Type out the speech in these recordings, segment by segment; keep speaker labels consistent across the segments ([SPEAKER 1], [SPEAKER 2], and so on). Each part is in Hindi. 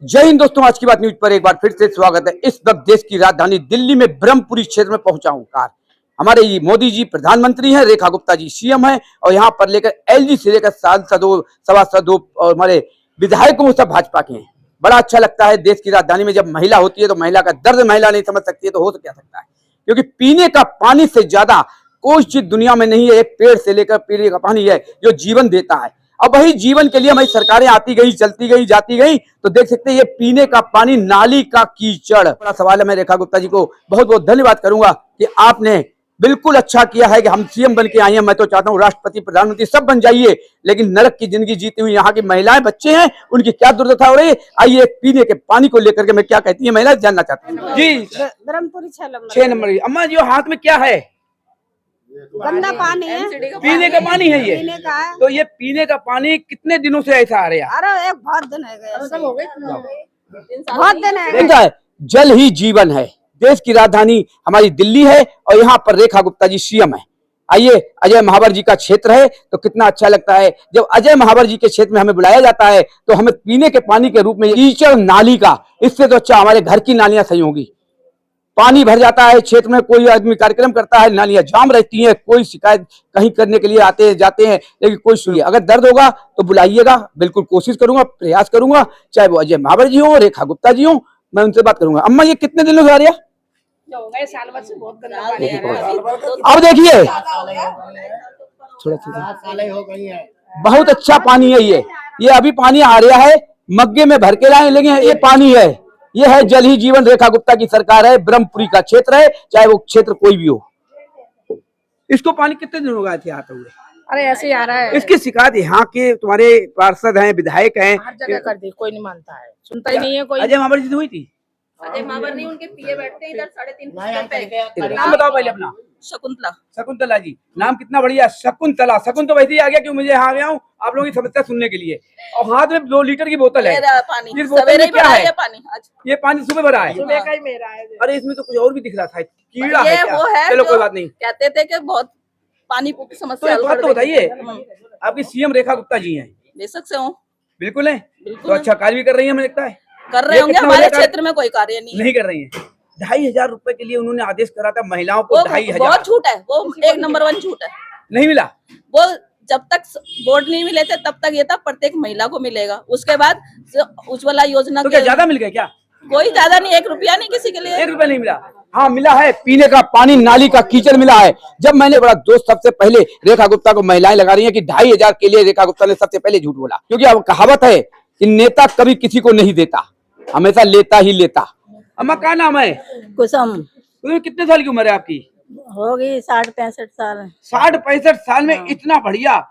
[SPEAKER 1] जय हिंद दोस्तों, आज की बात न्यूज पर एक बार फिर से स्वागत है। इस वक्त देश की राजधानी दिल्ली में ब्रह्मपुरी क्षेत्र में पहुंचा हूं। कार हमारे ये मोदी जी प्रधानमंत्री हैं, रेखा गुप्ता जी सीएम हैं और यहाँ पर लेकर एलजी से लेकर सांसदों, सभासदों और हमारे विधायकों सब भाजपा के हैं। बड़ा अच्छा लगता है। देश की राजधानी में जब महिला होती है तो महिला का दर्द महिला नहीं समझ सकती है, तो हो क्या सकता है, क्योंकि पीने का पानी से ज्यादा कोई चीज दुनिया में नहीं है। एक पेड़ से लेकर पीने का पानी है जो जीवन देता है। अब वही जीवन के लिए हमारी सरकारें आती गई, चलती गई, जाती गई, तो देख सकते हैं ये पीने का पानी, नाली का कीचड़। बड़ा सवाल है। मैं रेखा गुप्ता जी को बहुत बहुत धन्यवाद करूंगा कि आपने बिल्कुल अच्छा किया है कि हम सीएम बन के आई हैं। मैं तो चाहता हूं राष्ट्रपति, प्रधानमंत्री सब बन जाइए, लेकिन नरक की जिंदगी जीती हुई यहाँ की महिलाएं, बच्चे हैं, उनकी क्या दुर्दशा हो रही है। आइए पीने के पानी को लेकर के मैं क्या कहती है महिला जानना चाहती हूँ। जी,
[SPEAKER 2] ब्रह्मपुरी 6
[SPEAKER 1] नंबर। अम्मा जी, हाथ में क्या है?
[SPEAKER 2] गंदा पानी है,
[SPEAKER 1] पीने का पानी है ये।
[SPEAKER 2] पीने का है।
[SPEAKER 1] तो ये पीने का पानी कितने दिनों से ऐसा आ रहा है?
[SPEAKER 2] अरे एक बहुत दिन है गए, बहुत दिन है
[SPEAKER 1] देखा है, जल ही जीवन है। देश की राजधानी हमारी दिल्ली है और यहाँ पर रेखा गुप्ता जी सीएम है। आइए, अजय महावर जी का क्षेत्र है तो कितना अच्छा लगता है जब अजय महावर जी के क्षेत्र में हमें बुलाया जाता है तो हमें पीने के पानी के रूप में कीचड़ नाली का, इससे तो अच्छा हमारे घर की नालियां सही होंगी। पानी भर जाता है क्षेत्र में, कोई आदमी कार्यक्रम करता है, नालियां जाम रहती हैं, कोई शिकायत कहीं करने के लिए आते हैं जाते हैं, लेकिन कोई सुनिए। अगर दर्द होगा तो बुलाइएगा, बिल्कुल कोशिश करूंगा, प्रयास करूंगा, चाहे वो अजय महावर जी हो, रेखा गुप्ता जी हो, मैं उनसे बात करूंगा। अम्मा, ये कितने दिनों से आ रही है?
[SPEAKER 2] साल भर से बहुत गंदा पानी है।
[SPEAKER 1] अब देखिए, बहुत अच्छा पानी है ये अभी पानी आ रहा है, मग्गे में भर के लाए, लेकिन ये पानी है, ये है जल ही जीवन। रेखा गुप्ता की सरकार है, ब्रह्मपुरी का क्षेत्र है, चाहे वो क्षेत्र कोई भी हो। इसको पानी कितने दिन हो गए थे आते हुए?
[SPEAKER 2] अरे ऐसे ही आ रहा है।
[SPEAKER 1] इसकी शिकायत यहाँ के तुम्हारे पार्षद हैं, विधायक हैं,
[SPEAKER 2] हर जगह कर दी, कोई नहीं मानता है, सुनता ही नहीं है कोई।
[SPEAKER 1] अजय महावर जी से हुई थी?
[SPEAKER 3] अजय महावर नहीं, उनके पीए बैठते हैं इधर 3.5
[SPEAKER 1] नाम बताओ पहले अपना। शकुंतला जी, नाम कितना बढ़िया, शकुंतला। शकुन तो वैसे ही आ गया क्यों मुझे यहाँ आ गया हूँ आप लोगों की समस्या सुनने के लिए। और हाथ में 2 लीटर की बोतल है।
[SPEAKER 3] पानी
[SPEAKER 1] इस बोतल में क्या है?
[SPEAKER 3] पानी
[SPEAKER 1] ये पानी सुबह भरा है।
[SPEAKER 2] सुबह का ही मेरा है।
[SPEAKER 1] अरे इसमें तो कुछ और भी दिख रहा था, कीड़ा है क्या?
[SPEAKER 3] वो है,
[SPEAKER 1] चलो कोई बात नहीं।
[SPEAKER 3] कहते थे कि बहुत पानी की समस्या।
[SPEAKER 1] तो बात तो बताइए, आपकी सीएम रेखा गुप्ता जी हैं।
[SPEAKER 3] बेशक से हूँ,
[SPEAKER 1] बिल्कुल है, तो अच्छा कार्य भी कर रही है, हमें लगता है
[SPEAKER 3] कर रहे होंगे। हमारे क्षेत्र में कोई कार्य नहीं
[SPEAKER 1] कर रही है। 2500 रुपए के लिए उन्होंने आदेश करा था महिलाओं को। 2500
[SPEAKER 3] बहुत झूठ है, वो 1 नंबर 1 झूठ है।
[SPEAKER 1] नहीं मिला।
[SPEAKER 3] वो जब तक बोर्ड नहीं मिले थे तब तक ये था प्रत्येक महिला को मिलेगा। उसके बाद उज्ज्वला योजना
[SPEAKER 1] तो क्या ज्यादा मिल गया क्या?
[SPEAKER 3] कोई ज्यादा नहीं, 1 रुपया नहीं किसी के लिए।
[SPEAKER 1] 1 रुपया नहीं मिला। हाँ मिला है, पीने का पानी, नाली का कीचड़ मिला है। जब मैंने बड़ा दोस्त, सबसे पहले रेखा गुप्ता को महिलाएं लगा रही हैं कि 2500 के लिए रेखा गुप्ता ने सबसे पहले झूठ बोला, क्योंकि अब कहावत है कि नेता कभी किसी को नहीं देता, हमेशा लेता ही लेता। अम्मा क्या नाम है?
[SPEAKER 2] कुसुम।
[SPEAKER 1] कितने साल की उम्र है आपकी?
[SPEAKER 2] होगी 60-65 साल।
[SPEAKER 1] 60-65 साल में इतना बढ़िया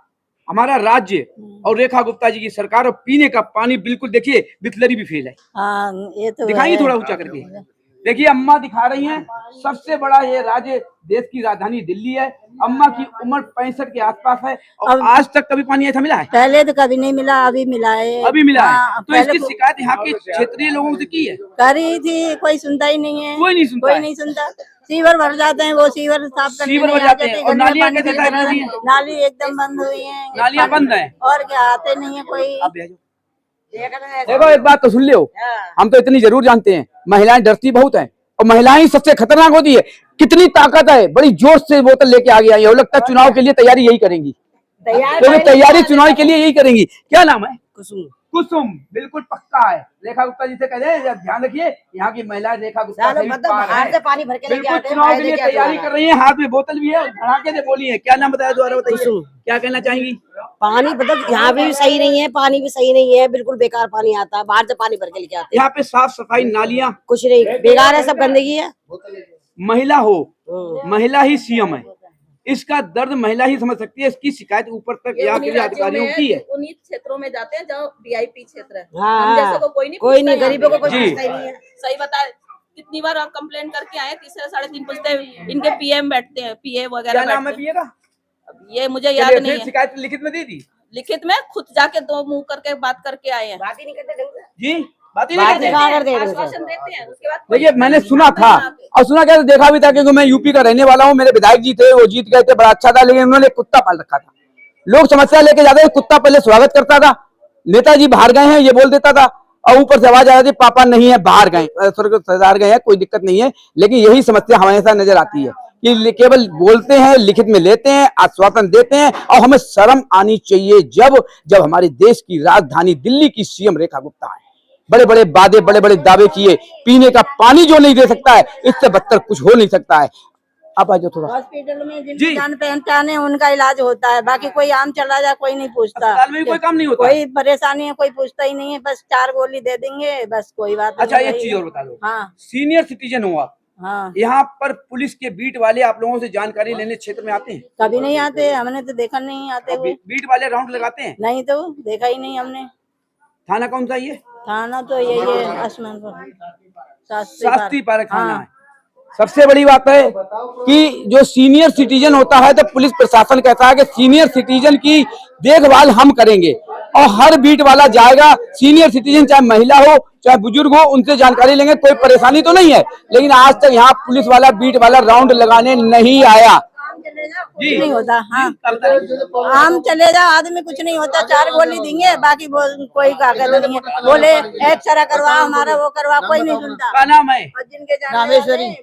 [SPEAKER 1] हमारा राज्य और रेखा गुप्ता जी की सरकार, और पीने का पानी बिल्कुल, देखिए बिस्लरी भी फेल है।
[SPEAKER 2] हाँ, ये तो
[SPEAKER 1] दिखाइए थोड़ा ऊंचा करके। देखिए अम्मा दिखा रही हैं, सबसे बड़ा ये राज्य, देश की राजधानी दिल्ली है। अम्मा की उम्र 65 के आसपास है और आज तक कभी पानी ऐसा मिला है?
[SPEAKER 2] पहले तो कभी नहीं मिला, अभी मिला है।
[SPEAKER 1] अभी मिला है।
[SPEAKER 2] हाँ,
[SPEAKER 1] तो इसकी शिकायत यहाँ के क्षेत्रीय लोगों से की है?
[SPEAKER 2] करी थी, कोई सुनता ही नहीं है।
[SPEAKER 1] कोई नहीं सुनता,
[SPEAKER 2] कोई नहीं सुनता। सीवर भर जाते हैं, वो सीवर साफ करने
[SPEAKER 1] सीवर भर जाते हैं और नालियां कैसे साफ होती हैं?
[SPEAKER 2] नाली एकदम बंद हुई है,
[SPEAKER 1] नालियां बंद है
[SPEAKER 2] और क्या, आते नहीं है कोई।
[SPEAKER 1] देखो एक बात तो सुन लियो, हम तो इतनी जरूर जानते हैं, महिलाएं डरती बहुत हैं और महिलाएं सबसे खतरनाक होती है। कितनी ताकत है, बड़ी जोश से बोतल लेके आ गया है। लगता है चुनाव के लिए तैयारी यही करेंगी, तैयारी चुनाव के लिए यही करेंगी। क्या नाम है? कुसुम। कुसुम, बिल्कुल पक्का है। रेखा गुप्ता जी से कह दे, ध्यान रखिए, यहाँ की महिलाएं रेखा गुप्ता से
[SPEAKER 2] पानी भर के
[SPEAKER 1] बिल्कुल चुनाव के लिए तैयारी कर रही है। हाथ में बोतल भी है, धड़ाके से बोली है। क्या नाम बताया दोबारा बताइए, क्या कहना चाहेंगी?
[SPEAKER 4] पानी मतलब यहाँ भी सही नहीं है, पानी भी सही नहीं है, बिल्कुल बेकार पानी आता है, बाहर से पानी भर के लेके आते हैं।
[SPEAKER 1] यहाँ पे साफ सफाई, नालियां
[SPEAKER 4] कुछ नहीं, बेकार है, सब गंदगी है।
[SPEAKER 1] महिला हो, महिला ही सीएम है, इसका दर्द महिला ही समझ सकती है। इसकी शिकायत ऊपर तक या फिर अधिकारियों की है।
[SPEAKER 3] उन्हीं क्षेत्रों में जाते हैं जहाँ वीआईपी क्षेत्र है।
[SPEAKER 4] हाँ,
[SPEAKER 3] हम जैसे को कोई नहीं
[SPEAKER 4] गरीबों को कोई पूछता ही नहीं है।
[SPEAKER 3] सही बता, कितनी बार आप कंप्लेन करके आए, 3 से 3.5 पूछते हैं। इनके पीएम बैठते हैं, पीए वगैरह।
[SPEAKER 1] क्या नाम है पीए का?
[SPEAKER 3] ये मुझे याद नहीं है।
[SPEAKER 1] शिकायत लिखित में दी थी?
[SPEAKER 3] लिखित में खुद जाके 2 मुंह करके बात करके आए हैं।
[SPEAKER 4] बात ही नहीं करते
[SPEAKER 1] जी,
[SPEAKER 3] आश्वासन देते हैं, उसके बाद
[SPEAKER 1] देखिए मैंने सुना था और सुना क्या, देखा भी था, क्योंकि मैं यूपी का रहने वाला हूँ। मेरे विधायक जी थे, वो जीत गए थे, बड़ा अच्छा था, लेकिन उन्होंने कुत्ता पाल रखा था। लोग समस्या लेके जाते थे, कुत्ता पहले स्वागत करता था, नेताजी बाहर गए हैं ये बोल देता था, और ऊपर से आवाज आ रही थी पापा नहीं है बाहर गए, स्वर्ग सरदार गए हैं, कोई दिक्कत नहीं है। लेकिन यही समस्या हमेशा नजर आती है कि केवल बोलते हैं, लिखित में लेते हैं, आश्वासन देते हैं, और हमें शर्म आनी चाहिए जब हमारे देश की राजधानी दिल्ली की सीएम रेखा गुप्ता है, बड़े बड़े वादे, बड़े बड़े दावे किए, पीने का पानी जो नहीं दे सकता है, इससे बदतर कुछ हो नहीं सकता है। आप आ जाओ थोड़ा।
[SPEAKER 2] हॉस्पिटल में जिनकी जान पहचान है उनका इलाज होता है, बाकी कोई आम चला जाए कोई नहीं पूछता।
[SPEAKER 1] अस्पताल में कोई काम नहीं होता,
[SPEAKER 2] कोई परेशानी है कोई पूछता ही नहीं है, बस 4 गोली दे देंगे बस, कोई बात
[SPEAKER 1] अच्छा
[SPEAKER 2] नहीं।
[SPEAKER 1] एक चीज और बता दो,
[SPEAKER 2] हाँ
[SPEAKER 1] सीनियर सिटीजन हो आप,
[SPEAKER 2] हाँ,
[SPEAKER 1] यहाँ पर पुलिस के बीट वाले आप लोगों से जानकारी लेने क्षेत्र में आते हैं?
[SPEAKER 2] कभी नहीं आते, हमने तो देखा नहीं आते हुए।
[SPEAKER 1] बीट वाले राउंड लगाते हैं?
[SPEAKER 2] नहीं तो देखा ही नहीं हमने।
[SPEAKER 1] थाना कौन सा ये?
[SPEAKER 2] थाना तो यही है आसमानपुर,
[SPEAKER 1] शास्त्री पार्क थाना है। सबसे बड़ी बात है कि जो सीनियर सिटीजन होता है तो पुलिस प्रशासन कहता है कि सीनियर सिटीजन की देखभाल हम करेंगे, और हर बीट वाला जाएगा, सीनियर सिटीजन चाहे महिला हो चाहे बुजुर्ग हो, उनसे जानकारी लेंगे, कोई परेशानी तो नहीं है। लेकिन आज तक यहाँ पुलिस वाला बीट वाला राउंड लगाने नहीं आया।
[SPEAKER 2] कुछ नहीं होता। हाँ आम चले जाओ आदमी कुछ नहीं होता, 4 गोली देंगे, बाकी कोई कागज नहीं है। बोले एक्सरा करवा हमारा वो करवा, कोई नहीं सुनता।
[SPEAKER 1] क्या नाम है?
[SPEAKER 2] और जिनके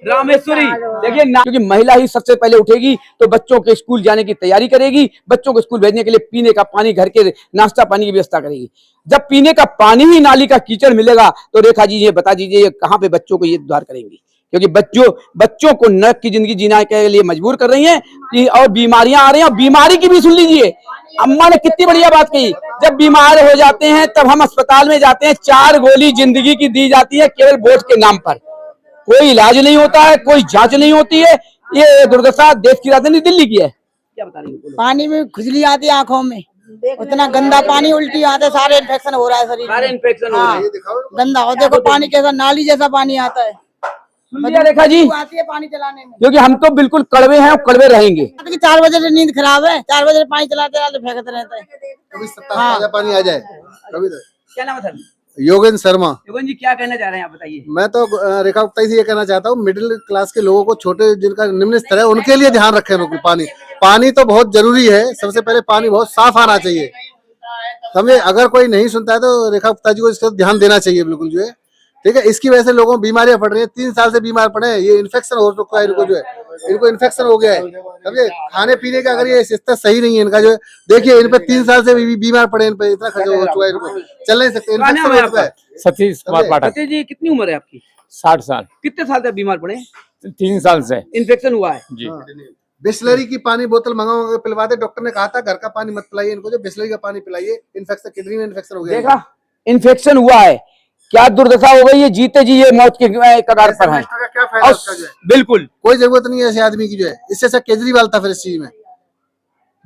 [SPEAKER 1] रामेश्वरी। देखिए क्योंकि महिला ही सबसे पहले उठेगी तो बच्चों के स्कूल जाने की तैयारी करेगी, बच्चों को स्कूल भेजने के लिए पीने का पानी, घर के नाश्ता पानी की व्यवस्था करेगी। जब पीने का पानी ही नाली का कीचड़ मिलेगा तो रेखा जी ये बता दीजिए कहाँ पे बच्चों को ये उद्धार करेंगी, क्योंकि बच्चों को नरक की जिंदगी जीने के लिए मजबूर कर रही हैं कि, और बीमारियां आ रही हैं, और बीमारी की भी सुन लीजिए, अम्मा ने कितनी बढ़िया बात कही, जब बीमार हो जाते हैं तब हम अस्पताल में जाते हैं, 4 गोली जिंदगी की दी जाती है केवल वोट के नाम पर, कोई इलाज नहीं होता है, कोई जांच नहीं होती है। ये दुर्दशा देश की राजधानी दिल्ली की है। क्या बता रही है?
[SPEAKER 5] पानी में खुजली आती है आंखों में, उतना गंदा पानी, उल्टी आते, सारे इन्फेक्शन हो रहा है शरीर में,
[SPEAKER 1] सारे इन्फेक्शन हो रहे हैं।
[SPEAKER 5] गंदा हो, देखो पानी कैसा नाली जैसा पानी आता है,
[SPEAKER 1] सुन लिया रेखा जी,
[SPEAKER 5] आती है पानी चलाने में।
[SPEAKER 1] क्योंकि हम तो बिल्कुल कड़वे हैं और कड़वे रहेंगे।
[SPEAKER 5] 4 बजे से नींद खराब है, 4 बजे पानी चलाते फेंकते रहते हैं।
[SPEAKER 6] कभी 27 पानी आ जाए कभी।
[SPEAKER 1] क्या नाम है सर?
[SPEAKER 6] योगेंद्र शर्मा।
[SPEAKER 1] योगेंद्र जी क्या कहना चाह रहे हैं आप बताइए?
[SPEAKER 6] मैं तो रेखा गुप्ता से ये कहना चाहता हूँ, मिडिल क्लास के लोगों को, छोटे जिनका निम्न स्तर है, उनके लिए ध्यान रखें लोग। पानी तो बहुत जरूरी है, सबसे पहले पानी बहुत साफ आना चाहिए, समझे। अगर कोई नहीं सुनता है तो रेखा गुप्ता जी को इसका ध्यान देना चाहिए बिल्कुल, जो है ठीक है। इसकी वजह से लोगों को बीमारियां पड़ रही है, 3 साल से बीमार पड़े हैं, ये इन्फेक्शन हो चुका है इनको, जो है इनको इन्फेक्शन हो गया है, समझे। खाने पीने का अगर ये सिस्टम सही नहीं है इनका, जो है देखिए इन पे 3 साल से भी बीमार पड़े, इन पे इतना खर्चा हो चुका है, इनको चल नहीं सकते, इन्फेक्शन हो चुका है।
[SPEAKER 7] सतीश कुमार पाठक।
[SPEAKER 1] सतीश जी कितनी उम्र है आपकी?
[SPEAKER 7] 60 साल।
[SPEAKER 1] कितने साल से बीमार पड़े?
[SPEAKER 7] 3 साल से
[SPEAKER 1] इन्फेक्शन हुआ है
[SPEAKER 7] जी।
[SPEAKER 6] बिस्लरी की पानी बोतल मंगा पिलवाते, डॉक्टर ने कहा था घर का पानी मत पिलाइए इनको, जो बिस्लरी का पानी पिलाइए, इन्फेक्शन किडनी में इन्फेक्शन हो गया।
[SPEAKER 1] देखा इन्फेक्शन हुआ है, क्या दुर्दशा हो गई है, जीते जी ये मौत के कगार पर है।
[SPEAKER 6] क्या फायदा उसका, जो है
[SPEAKER 1] बिल्कुल
[SPEAKER 6] कोई जरूरत नहीं है ऐसे आदमी की, जो है इससे अच्छा केजरीवाल था फिर इस चीज में।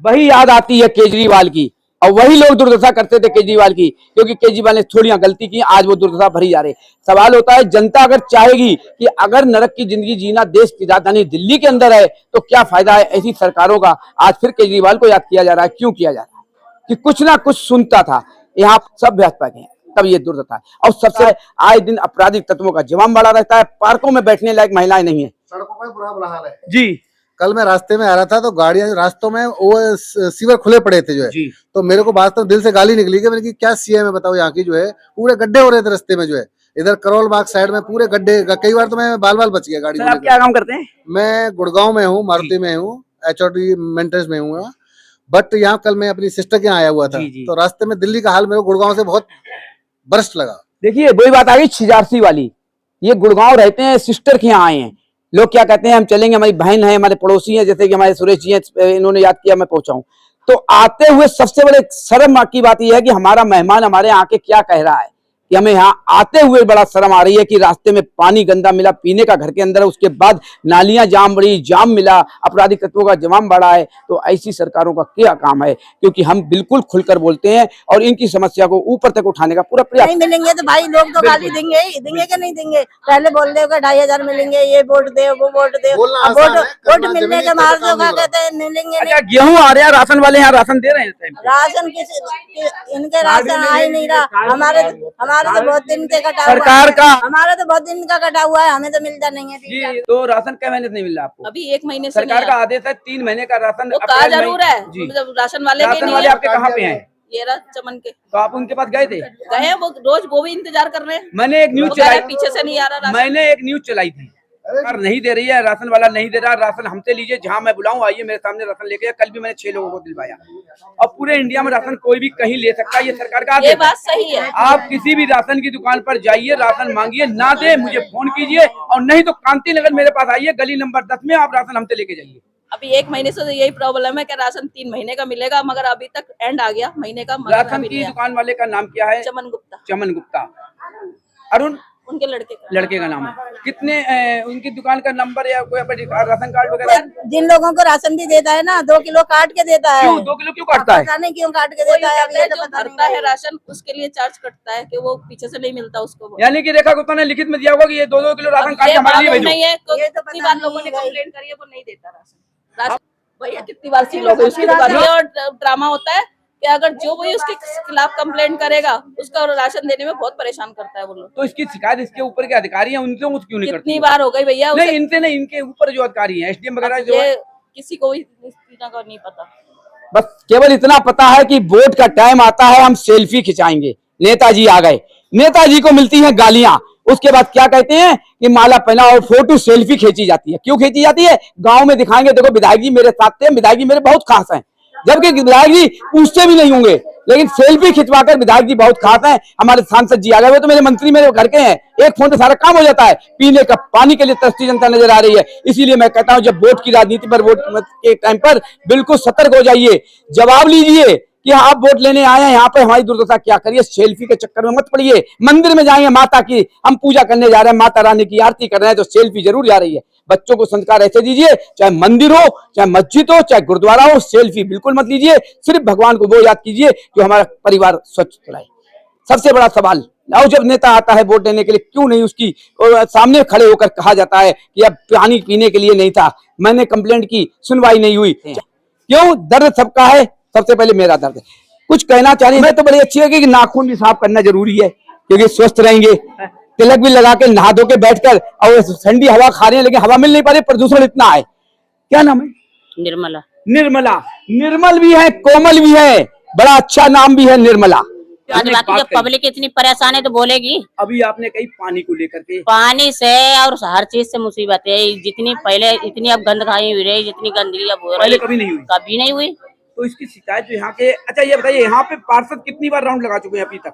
[SPEAKER 1] वही याद आती है केजरीवाल की, और वही लोग दुर्दशा करते थे केजरीवाल की, क्योंकि केजरीवाल ने थोड़ियां गलती की, आज वो दुर्दशा भरी जा रही। सवाल होता है जनता अगर चाहेगी कि अगर नरक की जिंदगी जीना देश की राजधानी दिल्ली के अंदर है तो क्या फायदा है ऐसी सरकारों का। आज फिर केजरीवाल को याद किया जा रहा है, क्यों किया जा रहा है? कि कुछ ना कुछ सुनता था, यहाँ सब भाजपा के हैं, तब ये दुर्दशा है। और सबसे आए दिन आपराधिक तत्वों का जमाम बढ़ा रहता है, पार्कों में बैठने लायक महिलाएं नहीं है,
[SPEAKER 6] सड़कों का बुरा हाल है
[SPEAKER 1] जी।
[SPEAKER 6] कल मैं रास्ते में आ रहा था तो गाड़ियां रास्तों में वो सीवर खुले पड़े थे, जो है
[SPEAKER 1] जी।
[SPEAKER 6] तो मेरे को वास्तव दिल से गाली निकली कि मैंने कि क्या सीएम है बताओ, यहाँ की जो है पूरे गड्ढे हो रहे थे रास्ते में, जो है इधर करोल बाग साइड में पूरे गड्ढे, कई बार तो मैं बाल बच गया गाड़ी।
[SPEAKER 1] आप क्या काम करते हैं?
[SPEAKER 6] मैं गुड़गांव में हूँ, मारुति में हूँ, HOD मेंटेनेंस में हूँ, बट यहाँ कल मैं अपनी सिस्टर के यहाँ आया हुआ था, तो रास्ते में दिल्ली का हाल मेरे को गुड़गांव से बहुत बरस्ट लगा।
[SPEAKER 1] देखिए वही बात आ गई छिजारसी वाली, ये गुड़गांव रहते हैं, सिस्टर के यहाँ आए हैं, लोग क्या कहते हैं हम चलेंगे, हमारी बहन है, हमारे पड़ोसी हैं, जैसे कि हमारे सुरेश जी हैं, इन्होंने याद किया मैं पहुंचाऊं। तो आते हुए सबसे बड़े शर्म की बात यह है कि हमारा मेहमान हमारे यहाँ के क्या कह रहा है, कि हमें यहाँ आते हुए बड़ा शर्म आ रही है कि रास्ते में पानी गंदा मिला पीने का घर के अंदर, उसके बाद नालियां जाम मिला, आपराधिक तत्वों का जमाम बढ़ा है। तो ऐसी सरकारों का क्या काम है? क्योंकि हम बिल्कुल खुलकर बोलते हैं और इनकी समस्या को ऊपर तक उठाने का पूरा प्रयास।
[SPEAKER 2] नहीं मिलेंगे तो भाई लोग तो गाली देंगे ही, देंगे कि नहीं देंगे। पहले बोल देगा 2,500 मिलेंगे, ये वोट दे वो वोट दे, वोट मिलने के बाद तो क्या कहते हैं मिलेंगे नहीं।
[SPEAKER 1] गेहूं आ रहा है, राशन वाले यहाँ राशन दे रहे हैं,
[SPEAKER 2] राशन इनके राशन आ ही नहीं रहा। हमारे तो बहुत दिन से कटा
[SPEAKER 1] सरकार का,
[SPEAKER 2] हमारा तो बहुत दिन का कटा हुआ है, हमें तो मिलता नहीं है।
[SPEAKER 1] जी। तो राशन क्या महीने से नहीं मिल रहा आपको?
[SPEAKER 3] अभी 1 महीने से
[SPEAKER 1] सरकार का आदेश है 3 महीने का राशन।
[SPEAKER 3] वो कहा जरूर है,
[SPEAKER 1] जी।
[SPEAKER 3] मतलब राशन वाले
[SPEAKER 1] आपके कहाँ पे हैं?
[SPEAKER 3] ये रहा चमन के।
[SPEAKER 1] तो आप उनके पास गए थे?
[SPEAKER 3] गए, वो रोज वो भी इंतजार कर रहे हैं।
[SPEAKER 1] मैंने एक न्यूज
[SPEAKER 3] वो कह रहे
[SPEAKER 1] चलाई,
[SPEAKER 3] हैं, पीछे से नहीं आ रहा राशन।
[SPEAKER 1] मैंने एक न्यूज चलाई थी, सरकार नहीं दे रही है, राशन वाला नहीं दे रहा, राशन हमसे लीजिए, जहां मैं बुलाऊं आइए मेरे सामने राशन लेके। कल भी मैंने 6 लोगों को दिलवाया। अब पूरे इंडिया में राशन कोई भी कहीं ले सकता है, ये सरकार का आदेश
[SPEAKER 3] ये
[SPEAKER 1] है।
[SPEAKER 3] बात सही है।
[SPEAKER 1] आप किसी भी राशन की दुकान पर जाइए, राशन मांगिए, ना दे मुझे फोन कीजिए, और नहीं तो कांति नगर मेरे पास आइए, गली नंबर 10 में, आप राशन हमसे लेके जाइए।
[SPEAKER 3] अभी 1 महीने से तो यही प्रॉब्लम है कि राशन 3 महीने का मिलेगा, मगर अभी तक एंड आ गया महीने का, मगर
[SPEAKER 1] राशन
[SPEAKER 3] अभी
[SPEAKER 1] की
[SPEAKER 3] नहीं आया।
[SPEAKER 1] दुकान वाले का नाम क्या है?
[SPEAKER 3] चमन गुप्ता,
[SPEAKER 1] चमन गुप्ता। अरुण
[SPEAKER 3] उनके लड़के
[SPEAKER 1] का नाम है। कितने उनकी दुकान का नंबर या कोई राशन कार्ड वगैरह?
[SPEAKER 2] जिन लोगों को राशन भी देता है ना, 2 किलो काट के देता है।
[SPEAKER 1] क्यों 2 किलो क्यों काटता है?
[SPEAKER 2] पता नहीं क्यों काट के देता है, अब ये तो
[SPEAKER 3] जो
[SPEAKER 2] पता
[SPEAKER 3] भरता
[SPEAKER 2] नहीं।
[SPEAKER 3] है राशन उसके लिए चार्ज कटता है कि वो पीछे से नहीं मिलता उसको।
[SPEAKER 1] यानी कि रेखा गुप्ता ने लिखित में दिया होगा कि ये 2-2 किलो राशन काट के हमारे लिए भेजो।
[SPEAKER 3] नहीं है,
[SPEAKER 2] ये तो
[SPEAKER 3] कितनी
[SPEAKER 2] पता
[SPEAKER 3] बार लोगों ने
[SPEAKER 2] नहीं है।
[SPEAKER 3] कंप्लेंट करी है, वो नहीं देता राशन। भैया कितनी बार सी लोग उसकी दुकान में, और ड्रामा होता है कि अगर जो भी उसके खिलाफ कंप्लेंट करेगा उसका राशन देने में बहुत परेशान करता है वो लोग।
[SPEAKER 1] तो इसकी शिकायत इसके ऊपर के अधिकारी हैं, उनसे कुछ क्यों नहीं करते?
[SPEAKER 3] कितनी बार हो गई भैया,
[SPEAKER 1] नहीं इनसे नहीं, इनके ऊपर जो अधिकारी हैं, एसडीएम वगैरह जो है।
[SPEAKER 3] ये किसी को भी इस चीज़ का नहीं पता।
[SPEAKER 1] बस केवल इतना पता है कि वोट का टाइम आता है, हम सेल्फी खिंचाएंगे। नेताजी आ गए, नेताजी को मिलती हैं गालियां, उसके बाद क्या कहते हैं कि माला पहना और फोटो सेल्फी खींची जाती है। क्यों खींची जाती है? गांव में दिखाएंगे, देखो विधायक जी मेरे साथ थे, विधायक जी मेरे बहुत खास हैं, जबकि विधायक जी पूछते भी नहीं होंगे, लेकिन सेल्फी खिंचवाकर विधायक जी बहुत खास हैं। हमारे सांसद जी आ गए, वो तो मेरे मंत्री मेरे घर के हैं, एक फोन पे सारा काम हो जाता है। पीने का पानी के लिए तरसती जनता नजर आ रही है। इसीलिए मैं कहता हूं, जब वोट की राजनीति पर, वोट के टाइम पर बिल्कुल सतर्क हो जाइए, जवाब लीजिए कि आप वोट लेने आए हैं, यहाँ पे हमारी दुर्दशा क्या करिए। सेल्फी के चक्कर में मत पड़िए। मंदिर में जाएंगे, माता की हम पूजा करने जा रहे हैं, माता रानी की आरती कर रहे हैं, तो सेल्फी जरूर जा रही है। बच्चों को संस्कार ऐसे दीजिए, चाहे मंदिर हो, चाहे मस्जिद हो, चाहे गुरुद्वारा हो, सेल्फी बिल्कुल मत लीजिए। सिर्फ भगवान को वो याद कीजिए कि हमारा परिवार स्वच्छ रहे। सबसे बड़ा सवाल, और जब नेता आता है वोट देने के लिए, क्यों नहीं उसकी सामने खड़े होकर कहा जाता है कि अब पानी पीने के लिए नहीं था, मैंने कंप्लेंट की, सुनवाई नहीं हुई। क्यों? दर्द सबका है, सबसे पहले मेरा दर्द है। कुछ कहना चाहिए, मैं तो बड़ी अच्छी है कि नाखून भी साफ करना जरूरी है, क्योंकि स्वस्थ रहेंगे। तिलक भी लगा के नहा धो के बैठकर, और ठंडी हवा खा रहे हैं, लेकिन हवा मिल नहीं पा रही, प्रदूषण इतना है। क्या नाम है?
[SPEAKER 4] निर्मला।
[SPEAKER 1] निर्मला। निर्मल भी है, कोमल भी है, बड़ा अच्छा नाम भी है निर्मला।
[SPEAKER 4] बाकी जब पब्लिक इतनी परेशान है तो बोलेगी।
[SPEAKER 1] अभी आपने कही पानी को लेकर के,
[SPEAKER 4] पानी से और हर चीज से मुसीबत है। जितनी पहले इतनी अब गंदगी हुई रही, जितनी गंदगी अब हो रही,
[SPEAKER 1] पहले कभी नहीं हुई।
[SPEAKER 4] कभी नहीं हुई।
[SPEAKER 1] तो इसकी शिकायत जो यहाँ के, अच्छा ये बताइए, यहाँ पे पार्षद कितनी बार राउंड लगा चुके हैं अभी तक?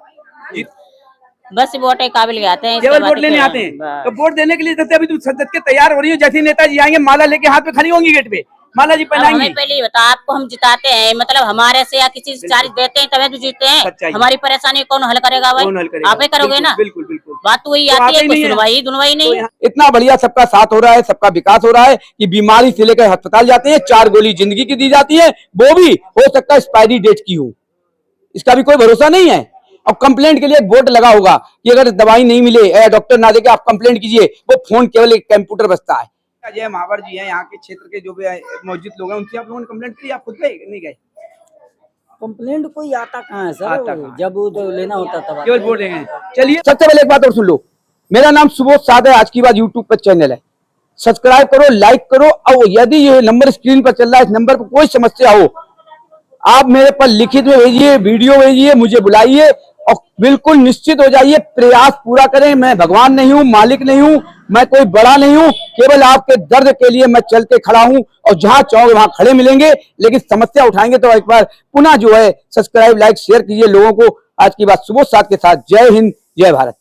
[SPEAKER 4] बस वोट के काबिल के आते हैं,
[SPEAKER 1] केवल वोट लेने आते हैं। तो वोट देने के लिए जैसे अभी सज के तैयार हो रही है, जैसे नेताजी आएंगे माला लेके हाथ में खड़ी होंगी गेट पे, माला जी पहनाएंगी।
[SPEAKER 4] हमें पहले ही बता, आपको हम जिताते हैं, मतलब हमारे से या किसी से चार्ज देते हैं तभी तो जीतते हैं। हमारी परेशानी कौन हल करेगा भाई? आप ही करोगे ना।
[SPEAKER 1] बिल्कुल बिल्कुल।
[SPEAKER 4] बात तो वही आती है, कोई सुनवाई नहीं।
[SPEAKER 1] इतना बढ़िया सबका साथ हो रहा है, सबका विकास हो रहा है कि बीमारी से लेकर अस्पताल जाते हैं, 4 गोली जिंदगी की दी जाती है, वो भी हो सकता है एक्सपायरी डेट की हो, इसका भी कोई भरोसा नहीं है। और कंप्लेंट के लिए एक बोर्ड लगा होगा कि अगर दवाई नहीं मिले या डॉक्टर ना देके आप कंप्लेंट कीजिए, वो फोन केवल एक कंप्यूटर बजता है। अजय महावर जी हैं, यहाँ के क्षेत्र के जो भी मौजूद लोग हैं, उनसे आप लोगों ने कंप्लेंट की, आप खुद गए नहीं गए?
[SPEAKER 8] कंप्लेंट कोई आता कहाँ है सर?
[SPEAKER 1] आता कहाँ?
[SPEAKER 8] जब वो तो लेना होता तब
[SPEAKER 1] केवल बोल रहे हैं। चलिए, सबसे पहले एक बात और सुन लो, मेरा नाम सुबोध साध है, आज की बात यूट्यूब पर चैनल है, सब्सक्राइब करो, लाइक करो, और यदि ये नंबर स्क्रीन पर चल रहा है, इस नंबर पर कोई समस्या हो, आप मेरे पर लिखित में भेजिए, वीडियो भेजिए, मुझे बुलाइए, और बिल्कुल निश्चित हो जाइए, प्रयास पूरा करें। मैं भगवान नहीं हूं, मालिक नहीं हूं, मैं कोई बड़ा नहीं हूं, केवल आपके दर्द के लिए मैं चल के खड़ा हूं, और जहां चाहोगे वहां खड़े मिलेंगे। लेकिन समस्या उठाएंगे तो एक बार पुनः जो है सब्सक्राइब, लाइक, शेयर कीजिए लोगों को। आज की बात सुबोध साध के साथ। जय हिंद, जय भारत।